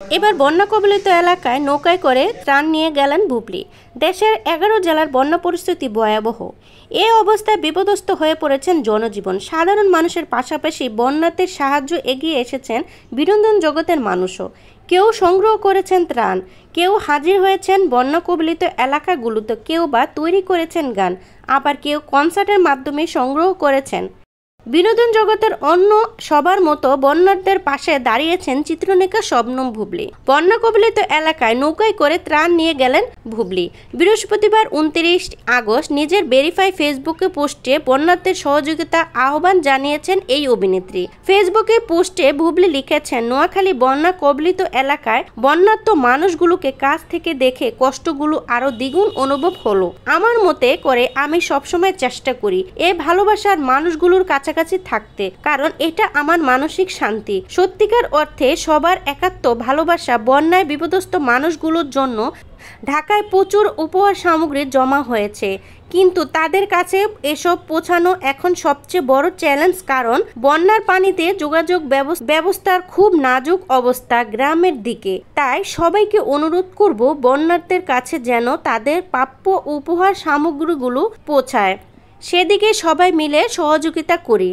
এবার বন্যা কবলিত এলাকায় নৌকায় করে ত্রাণ নিয়ে গেলেন বুবলি। দেশের ১১ জেলার বন্যা পরিস্থিতি ভয়াবহ। এ অবস্থায় বিপদস্ত হয়ে পড়েছেন জনজীবন। সাধারণ মানুষের পাশাপাশি বন্যার্থীর সাহায্য এগিয়ে এসেছেন বিনোদন জগতের মানুষও। কেউ সংগ্রহ করেছেন ত্রাণ, কেউ হাজির হয়েছেন বন্যা কবলিত এলাকাগুলোতে, কেউ বা তৈরি করেছেন গান, আবার কেউ কনসার্টের মাধ্যমে সংগ্রহ করেছেন। বিনোদন জগতের অন্য সবার মতো বন্যার্থীদের পাশে দাঁড়িয়েছেন চিত্রনায়িকা শবনম বুবলি। বন্যা কবলিত এলাকায় নৌকায় করে ত্রাণ নিয়ে গেলেন বুবলি। বৃহস্পতিবার ২৯ আগস্ট নিজের ভেরিফাই ফেসবুকে পোস্টে বন্যার্থীর সহযোগিতা আহ্বান জানিয়েছেন এই অভিনেত্রী। ফেসবুকে পোস্টে বুবলি লিখেছেন, নোয়াখালী বন্যা কবলিত এলাকায় বন্যার্থ মানুষগুলোকে কাছ থেকে দেখে কষ্টগুলো আরো দ্বিগুণ অনুভব হলো। আমার মতে করে আমি সবসময় চেষ্টা করি এই ভালোবাসার মানুষগুলোর কাছাকাছি থাকতে, কারণ এটা আমার মানসিক শান্তি। সত্যিকার অর্থে সবার একাত্ম ভালোবাসা। বন্যায় বিপদস্ত মানুষগুলোর জন্য ঢাকায় প্রচুর উপহার সামগ্রী জমা হয়েছে, কিন্তু তাদের কাছে এসব পৌঁছানো এখন সবচেয়ে বড় চ্যালেঞ্জ, কারণ বন্যার পানিতে যোগাযোগ ব্যবস্থার খুব নাজুক অবস্থা গ্রামের দিকে। তাই সবাইকে অনুরোধ করব বন্যার্থীদের কাছে যেন তাদের প্রাপ্য উপহার সামগ্রীগুলো পৌঁছায়, সেদিকে সবাই মিলে সহযোগিতা করি।